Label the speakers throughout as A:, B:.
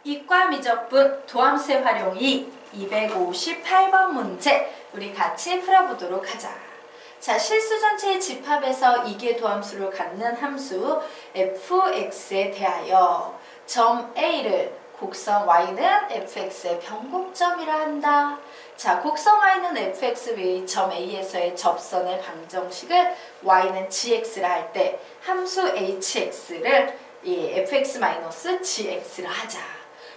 A: 이과 미적분 도함수의 활용이 258번 문제 우리 같이 풀어보도록 하자. 자, 실수 전체의 집합에서 이계 도함수를 갖는 함수 fx에 대하여 점 A를 곡선 y는 fx의 변곡점이라 한다. 자, 곡선 y는 fx 외의 점 A에서의 접선의 방정식을 y는 gx라 할 때 함수 hx를 fx-gx라 하자.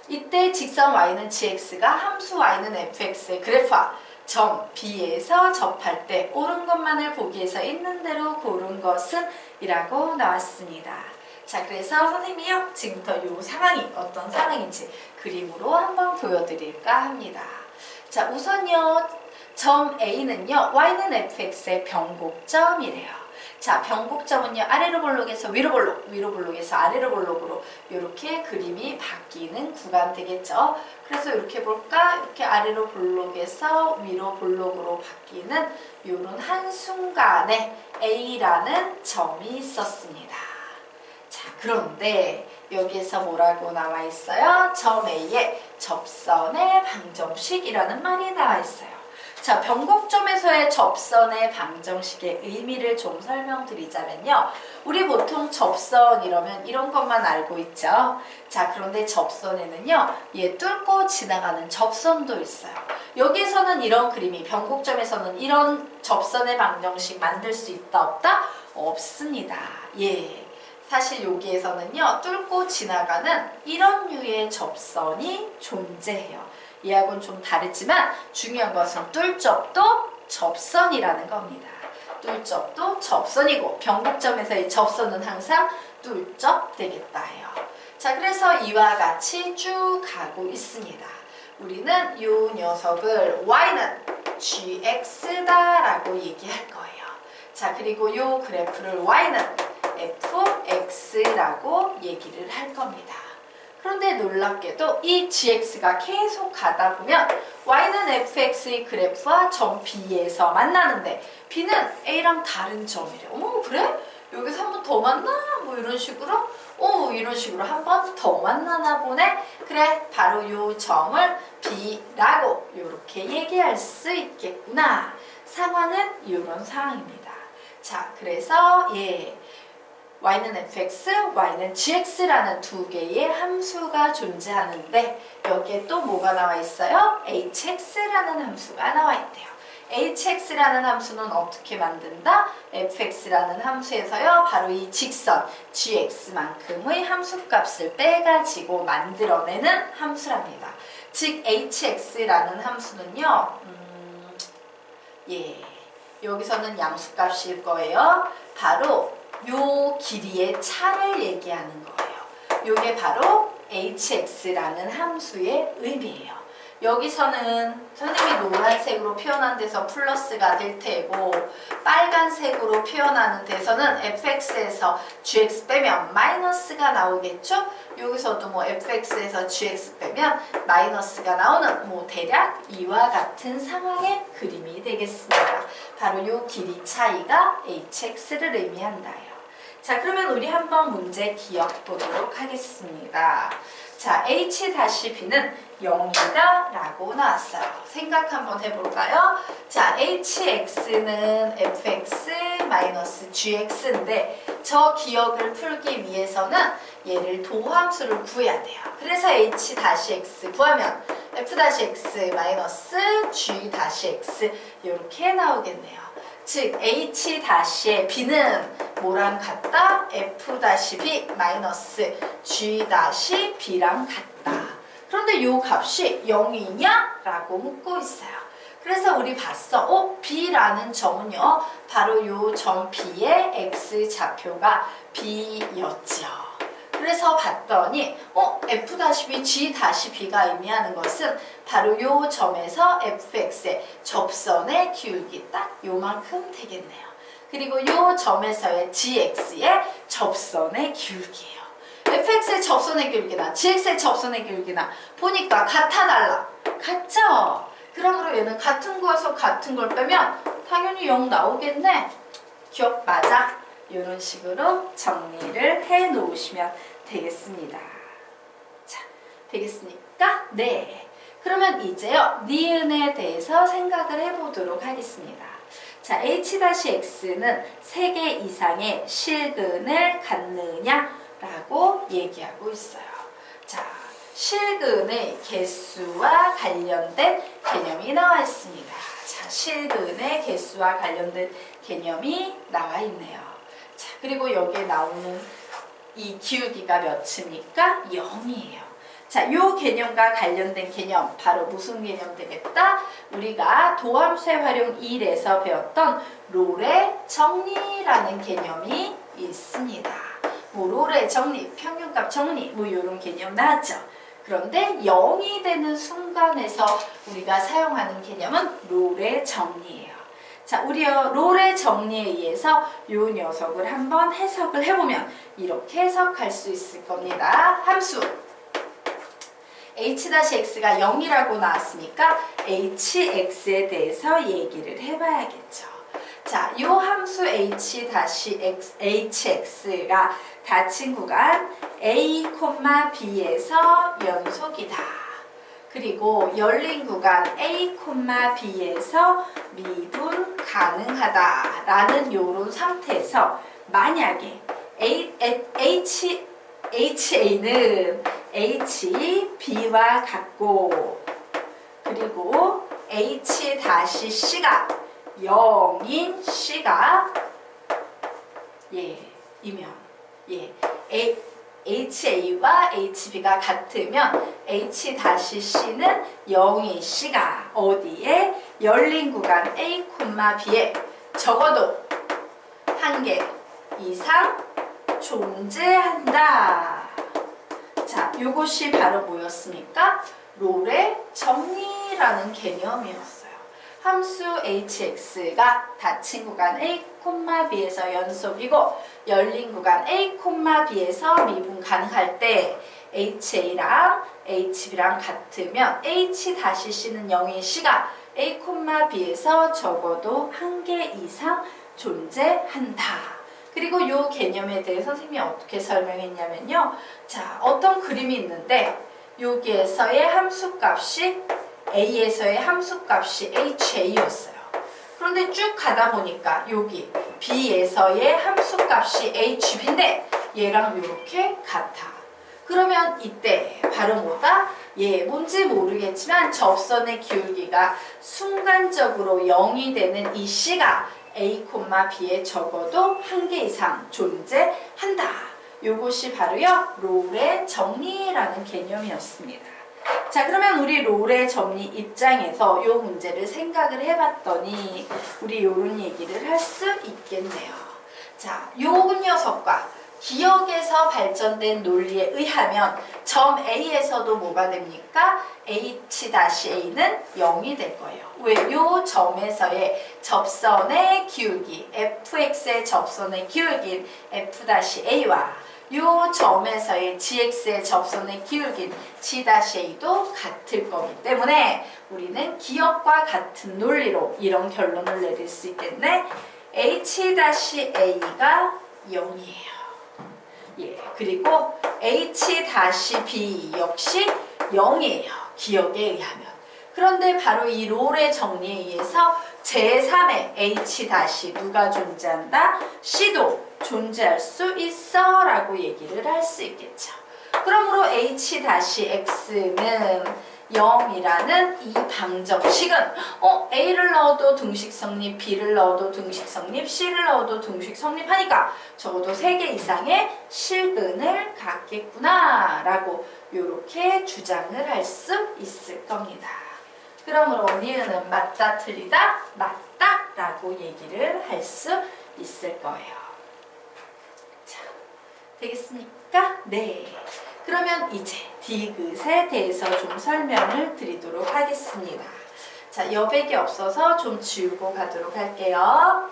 A: 이때 직선 y는 gx가 함수 y는 fx의 그래프와 점 B에서 접할 때 옳은 것만을 보기 위해서 있는 대로 고른 것은 이라고 나왔습니다. 자, 그래서 선생님이요 지금부터 이 상황이 어떤 상황인지 그림으로 한번 보여드릴까 합니다. 자, 우선요 점 A는요 y는 fx의 변곡점이래요. 자, 변곡점은요 아래로 볼록에서 위로 볼록, 위로 볼록에서 아래로 볼록으로 이렇게 그림이 바뀌는 구간 되겠죠. 그래서 이렇게 볼까? 이렇게 아래로 볼록에서 위로 볼록으로 바뀌는 이런 한순간에 A라는 점이 있었습니다. 자, 그런데 여기에서 뭐라고 나와 있어요? 점 A에 접선의 방정식이라는 말이 나와 있어요. 자, 변곡점에서의 접선의 방정식의 의미를 좀 설명드리자면요. 우리 보통 접선 이러면 이런 것만 알고 있죠. 자, 그런데 접선에는요. 얘 뚫고 지나가는 접선도 있어요. 여기에서는 이런 그림이 변곡점에서는 이런 접선의 방정식 만들 수 있다 없다? 없습니다. 예. 사실 여기에서는요. 뚫고 지나가는 이런 류의 접선이 존재해요. 얘하고는 좀 다르지만 중요한 것은 뚫접도 접선이라는 겁니다. 뚫접도 접선이고 변곡점에서의 접선은 항상 뚫접 되겠다 해요. 자, 그래서 이와 같이 쭉 가고 있습니다. 우리는 이 녀석을 y는 gx다라고 얘기할 거예요. 자, 그리고 이 그래프를 y는 fx라고 얘기를 할 겁니다. 그런데 놀랍게도 이 gx가 계속 가다 보면 y는 fx의 그래프와 점 B에서 만나는데 B는 A랑 다른 점이래. 어머, 그래? 여기서 한 번 더 만나? 뭐 이런 식으로? 이런 식으로 한 번 더 만나나 보네? 그래, 바로 이 점을 B라고 이렇게 얘기할 수 있겠구나. 상황은 이런 상황입니다. 자, 그래서 y는 fx, y는 gx라는 두 개의 함수가 존재하는데 여기에 또 뭐가 나와 있어요? hx라는 함수가 나와 있대요. hx라는 함수는 어떻게 만든다? fx라는 함수에서요. 바로 이 직선 gx만큼의 함수값을 빼가지고 만들어내는 함수랍니다. 즉 hx라는 함수는요. 여기서는 양수값일 거예요. 바로 요 길이의 차를 얘기하는 거예요. 요게 바로 hx라는 함수의 의미예요. 여기서는 선생님이 노란색으로 표현한 데서 플러스가 될 테고 빨간색으로 표현하는 데서는 fx에서 gx 빼면 마이너스가 나오겠죠? 여기서도 뭐 fx에서 gx 빼면 마이너스가 나오는 뭐 대략 이와 같은 상황의 그림이 되겠습니다. 바로 요 길이 차이가 hx를 의미한다요. 자, 그러면 우리 한번 문제 기억 보도록 하겠습니다. 자, h-b는 0이다 라고 나왔어요. 생각 한번 해볼까요? 자, hx는 fx-gx인데 저 기억을 풀기 위해서는 얘를 도함수를 구해야 돼요. 그래서 h-x 구하면 f-x-g-x 이렇게 나오겠네요. 즉 h-의 b는 뭐랑 같다? f-b-g-b랑 같다. 그런데 이 값이 0이냐? 라고 묻고 있어요. 그래서 우리 봤어. b라는 점은요. 바로 이 점 b의 x좌표가 b였죠. 그래서 봤더니 f-b, g-b가 의미하는 것은 바로 요 점에서 fx의 접선의 기울기 딱 요만큼 되겠네요. 그리고 요 점에서의 gx의 접선의 기울기예요. fx의 접선의 기울기나 gx의 접선의 기울기나 보니까 같아 달라? 같죠? 그러므로 얘는 같은 거에서 같은 걸 빼면 당연히 0 나오겠네. 기억 맞아? 이런 식으로 정리를 해 놓으시면 되겠습니다. 자, 되겠습니까? 네. 그러면 이제요, 니은에 대해서 생각을 해보도록 하겠습니다. 자, H-X는 3개 이상의 실근을 갖느냐라고 얘기하고 있어요. 자, 실근의 개수와 관련된 개념이 나와 있습니다. 자, 실근의 개수와 관련된 개념이 나와 있네요. 자, 그리고 여기에 나오는 이 기울기가 몇입니까? 0이에요. 자, 요 개념과 관련된 개념, 바로 무슨 개념 되겠다? 우리가 도함수의 활용 1에서 배웠던 롤의 정리라는 개념이 있습니다. 뭐 롤의 정리, 평균값 정리, 뭐 이런 개념 나왔죠. 그런데 0이 되는 순간에서 우리가 사용하는 개념은 롤의 정리예요. 자, 우리 롤의 정리에 의해서 이 녀석을 한번 해석을 해보면 이렇게 해석할 수 있을 겁니다. 함수 H-X가 0이라고 나왔으니까 HX에 대해서 얘기를 해봐야겠죠. 자, 이 함수 H-Hx가 닫힌 구간 A, B에서 연속이다. 그리고 열린 구간 A, B에서 미분 가능하다 라는 요런 상태에서 만약에 HA는 HB와 같고 그리고 H-C가 0인 C가 이면 HA와 HB가 같으면 H-C는 0인 C가 어디에? 열린 구간 A, B에 적어도 한 개 이상 존재한다. 자, 요것이 바로 뭐였습니까? 롤의 정리라는 개념이었어요. 함수 hx가 닫힌 구간 a, b에서 연속이고 열린 구간 a, b에서 미분 가능할 때 ha랑 hb랑 같으면 h-c는 0인 c가 a, b에서 적어도 한 개 이상 존재한다. 그리고 이 개념에 대해 선생님이 어떻게 설명했냐면요. 자, 어떤 그림이 있는데 여기에서의 함수값이 A에서의 함수값이 HA였어요. 그런데 쭉 가다 보니까 여기 B에서의 함수값이 HB인데 얘랑 이렇게 같아. 그러면 이때 바로 뭐다? 뭔지 모르겠지만 접선의 기울기가 순간적으로 0이 되는 이 C가 A, B에 적어도 한 개 이상 존재한다. 요것이 바로요, 롤의 정리라는 개념이었습니다. 자, 그러면 우리 롤의 정리 입장에서 요 문제를 생각을 해봤더니 우리 요런 얘기를 할 수 있겠네요. 자, 요 녀석과 기억에서 발전된 논리에 의하면 점 A에서도 뭐가 됩니까? H-A는 0이 될 거예요. 왜? 요 점에서의 접선의 기울기, fx의 접선의 기울기인 f-a와 요 점에서의 gx의 접선의 기울기인 g-a도 같을 거기 때문에 우리는 기억과 같은 논리로 이런 결론을 내릴 수 있겠네. h-a가 0이에요. 그리고 h-b 역시 0이에요. 기억에 의하면. 그런데 바로 이 롤의 정리에 의해서 제3의 h- 누가 존재한다? c도 존재할 수 있어 라고 얘기를 할 수 있겠죠. 그러므로 h-x는 0이라는 이 방정식은 A를 넣어도 등식 성립, B를 넣어도 등식 성립, C를 넣어도 등식 성립하니까 적어도 3개 이상의 실근을 갖겠구나 라고 이렇게 주장을 할 수 있을 겁니다. 그러므로 니은은 맞다 틀리다 맞다 라고 얘기를 할 수 있을 거예요. 자, 되겠습니까? 네. 그러면 이제 디귿에 대해서 좀 설명을 드리도록 하겠습니다. 자, 여백이 없어서 좀 지우고 가도록 할게요.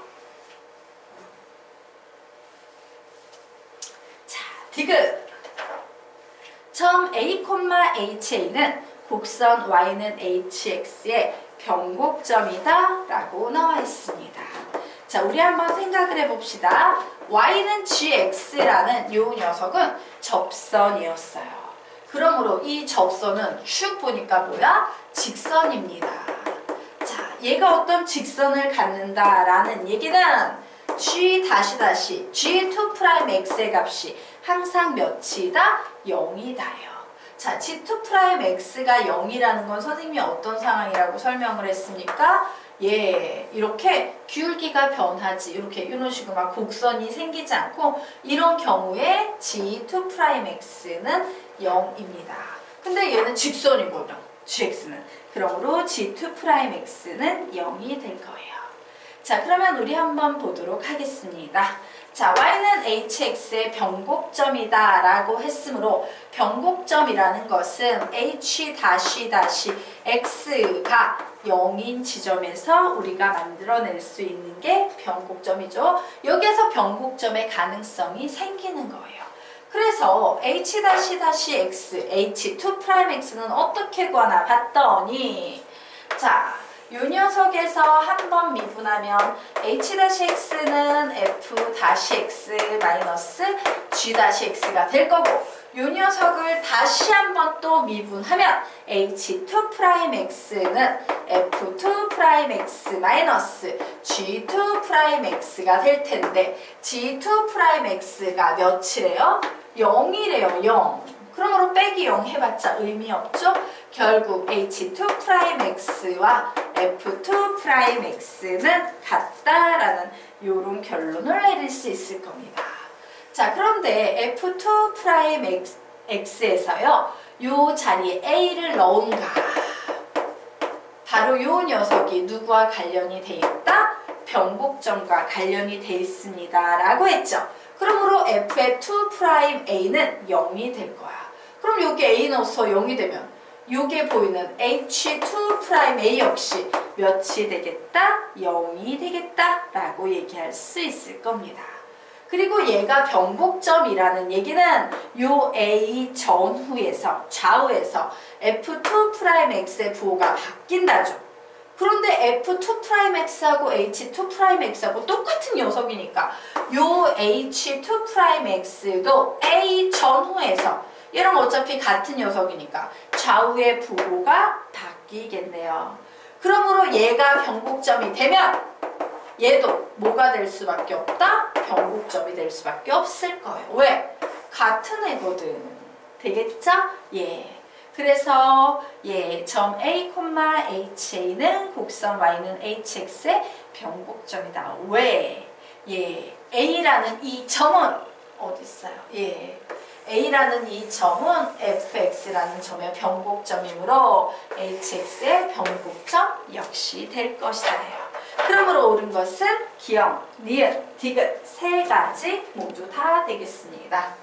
A: 자, 디귿. 점 A, HA는 곡선 Y는 HX의 변곡점이다 라고 나와 있습니다. 자, 우리 한번 생각을 해봅시다. Y는 GX라는 이 녀석은 접선이었어요. 그러므로 이 접선은 쭉 보니까 뭐야? 직선입니다. 자, 얘가 어떤 직선을 갖는다라는 얘기는 G G2'X의 값이 항상 몇이다? 0이다요. 자, G2'X가 0이라는 건 선생님이 어떤 상황이라고 설명을 했습니까? 예, 이렇게 기울기가 변하지. 이렇게 이런 식으로 막 곡선이 생기지 않고 이런 경우에 G2'X는 0입니다. 근데 얘는 직선이거든요. GX는. 그러므로 G2'X는 0이 될 거예요. 자, 그러면 우리 한번 보도록 하겠습니다. 자, y는 hx의 변곡점이다 라고 했으므로 변곡점이라는 것은 h-x가 0인 지점에서 우리가 만들어낼 수 있는 게 변곡점이죠. 여기에서 변곡점의 가능성이 생기는 거예요. 그래서 h-x, h2'x는 어떻게 구하나 봤더니 자, 이 녀석에서 한번 미분하면 h-x는 f-x-g-x가 될 거고 이 녀석을 다시 한번 또 미분하면 h2'x는 f2'x-g2'x가 될 텐데 g2'x가 몇이래요? 0이래요. 0. 그러므로 빼기 0 해봤자 의미 없죠? 결국 h2'x와 f2'x는 같다라는 이런 결론을 내릴 수 있을 겁니다. 자, 그런데 f2'x에서요, 요 자리에 a를 넣은가? 바로 요 녀석이 누구와 관련이 돼 있다? 변곡점과 관련이 돼 있습니다. 라고 했죠. 그러므로 f의 2'a는 0이 될 거야. 그럼 여기 a 넣어서 0이 되면 요게 보이는 h2'a 역시 몇이 되겠다? 0이 되겠다 라고 얘기할 수 있을 겁니다. 그리고 얘가 변곡점이라는 얘기는 요 a 전후에서 좌우에서 f2'x의 부호가 바뀐다죠. 그런데 f2'x하고 h2'x하고 똑같은 녀석이니까 요 h2'x도 a 전후에서 얘랑 어차피 같은 녀석이니까 좌우의 부호가 바뀌겠네요. 그러므로 얘가 변곡점이 되면 얘도 뭐가 될 수밖에 없다? 변곡점이 될 수밖에 없을 거예요. 왜? 같은 애거든. 되겠죠? 예. 그래서 예, 점 A, HA는 곡선 Y는 HX의 변곡점이다. 왜? 예, A라는 이 점은 어디 있어요? 예. A라는 이 점은 fx라는 점의 변곡점이므로 hx의 변곡점 역시 될 것이다. 그러므로 옳은 것은 기역, 니은, 디귿 세 가지 모두 다 되겠습니다.